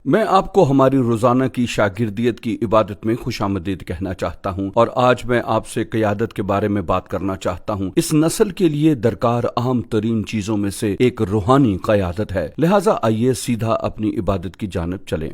میں آپ کو ہماری روزانہ کی شاگردیت کی عبادت میں خوش آمدید کہنا چاہتا ہوں، اور آج میں آپ سے قیادت کے بارے میں بات کرنا چاہتا ہوں۔ اس نسل کے لیے درکار اہم ترین چیزوں میں سے ایک روحانی قیادت ہے، لہٰذا آئیے سیدھا اپنی عبادت کی جانب چلیں۔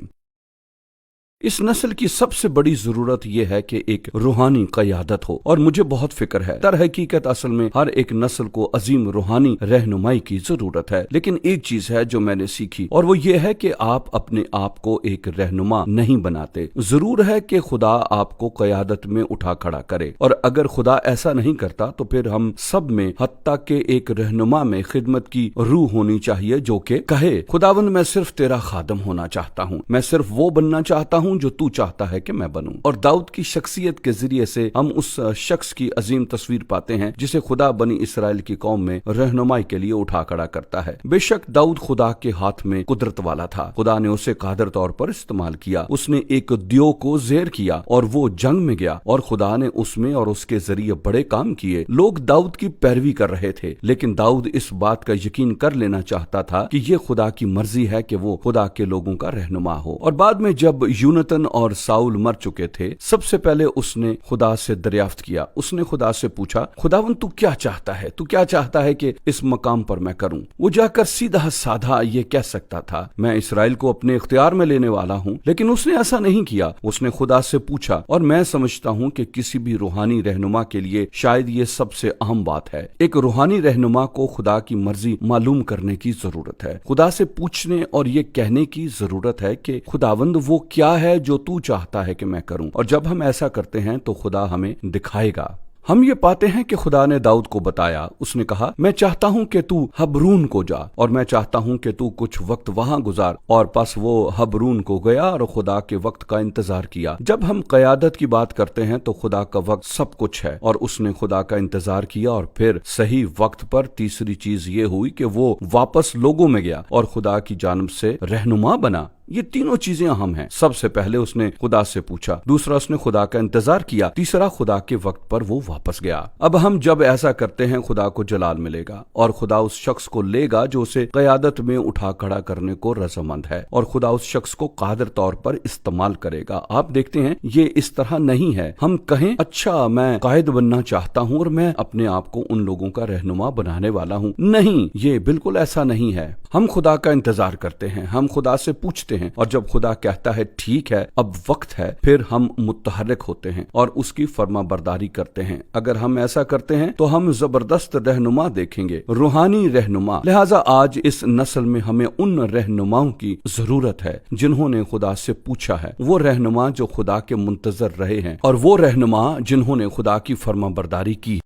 اس نسل کی سب سے بڑی ضرورت یہ ہے کہ ایک روحانی قیادت ہو، اور مجھے بہت فکر ہے۔ در حقیقت اصل میں ہر ایک نسل کو عظیم روحانی رہنمائی کی ضرورت ہے، لیکن ایک چیز ہے جو میں نے سیکھی، اور وہ یہ ہے کہ آپ اپنے آپ کو ایک رہنما نہیں بناتے۔ ضرور ہے کہ خدا آپ کو قیادت میں اٹھا کھڑا کرے، اور اگر خدا ایسا نہیں کرتا تو پھر ہم سب میں حتیٰ کہ ایک رہنما میں خدمت کی روح ہونی چاہیے جو کہ کہے، خداوند میں صرف تیرا خادم ہونا چاہتا ہوں، میں صرف وہ بننا چاہتا ہوں جو تو چاہتا ہے کہ میں بنوں۔ اور داؤد کی شخصیت کے ذریعے سے ہم اس شخص کی عظیم تصویر پاتے ہیں جسے خدا بنی اسرائیل کی قوم میں رہنمائی کے لیے اٹھا کھڑا کرتا ہے۔ بے شک داؤد خدا کے ہاتھ میں قدرت والا تھا، خدا نے اسے قادر طور پر استعمال کیا، اس نے ایک دیو کو زیر کیا اور وہ جنگ میں گیا، اور خدا نے اس میں اور اس کے ذریعے بڑے کام کیے۔ لوگ داؤد کی پیروی کر رہے تھے، لیکن داؤد اس بات کا یقین کر لینا چاہتا تھا کہ یہ خدا کی مرضی ہے کہ وہ خدا کے لوگوں کا رہنما ہو۔ اور بعد میں جب یونتن اور ساؤل مر چکے تھے، سب سے پہلے اس نے خدا سے دریافت کیا، اس نے خدا سے پوچھا، خداوند تو کیا چاہتا ہے؟ تو کیا چاہتا ہے کہ اس مقام پر میں کروں؟ وہ جا کر سیدھا سادھا یہ کہہ سکتا تھا، میں اسرائیل کو اپنے اختیار میں لینے والا ہوں، لیکن اس نے ایسا نہیں کیا۔ اس نے خدا سے پوچھا، اور میں سمجھتا ہوں کہ کسی بھی روحانی رہنما کے لیے شاید یہ سب سے اہم بات ہے۔ ایک روحانی رہنما کو خدا کی مرضی معلوم کرنے کی ضرورت ہے، خدا سے پوچھنے اور یہ کہنے کی ضرورت ہے کہ خداوند وہ کیا ہے جو تو چاہتا ہے کہ میں کروں، اور جب ہم ایسا کرتے ہیں تو خدا ہمیں دکھائے گا۔ ہم یہ پاتے ہیں کہ خدا نے داؤد کو بتایا، اس نے کہا، میں چاہتا ہوں کہ تو حبرون کو جا، اور میں چاہتا ہوں کہ تو کچھ وقت وہاں گزار، اور پس وہ حبرون کو گیا اور خدا کے وقت کا انتظار کیا۔ جب ہم قیادت کی بات کرتے ہیں تو خدا کا وقت سب کچھ ہے، اور اس نے خدا کا انتظار کیا، اور پھر صحیح وقت پر تیسری چیز یہ ہوئی کہ وہ واپس لوگوں میں گیا اور خدا کی جانب سے رہنما بنا۔ یہ تینوں چیزیں اہم ہیں۔ سب سے پہلے اس نے خدا سے پوچھا، دوسرا اس نے خدا کا انتظار کیا، تیسرا خدا کے وقت پر وہ واپس گیا۔ اب ہم جب ایسا کرتے ہیں خدا کو جلال ملے گا، اور خدا اس شخص کو لے گا جو اسے قیادت میں اٹھا کھڑا کرنے کو رضامند ہے، اور خدا اس شخص کو قادر طور پر استعمال کرے گا۔ آپ دیکھتے ہیں یہ اس طرح نہیں ہے ہم کہیں، اچھا میں قائد بننا چاہتا ہوں اور میں اپنے آپ کو ان لوگوں کا رہنما بنانے والا ہوں۔ نہیں، یہ بالکل ایسا نہیں ہے۔ ہم خدا کا انتظار کرتے ہیں، ہم خدا سے پوچھتے ہیں، اور جب خدا کہتا ہے ٹھیک ہے اب وقت ہے، پھر ہم متحرک ہوتے ہیں اور اس کی فرما برداری کرتے ہیں۔ اگر ہم ایسا کرتے ہیں تو ہم زبردست رہنما دیکھیں گے، روحانی رہنما۔ لہٰذا آج اس نسل میں ہمیں ان رہنماؤں کی ضرورت ہے جنہوں نے خدا سے پوچھا ہے، وہ رہنما جو خدا کے منتظر رہے ہیں، اور وہ رہنما جنہوں نے خدا کی فرما برداری کی۔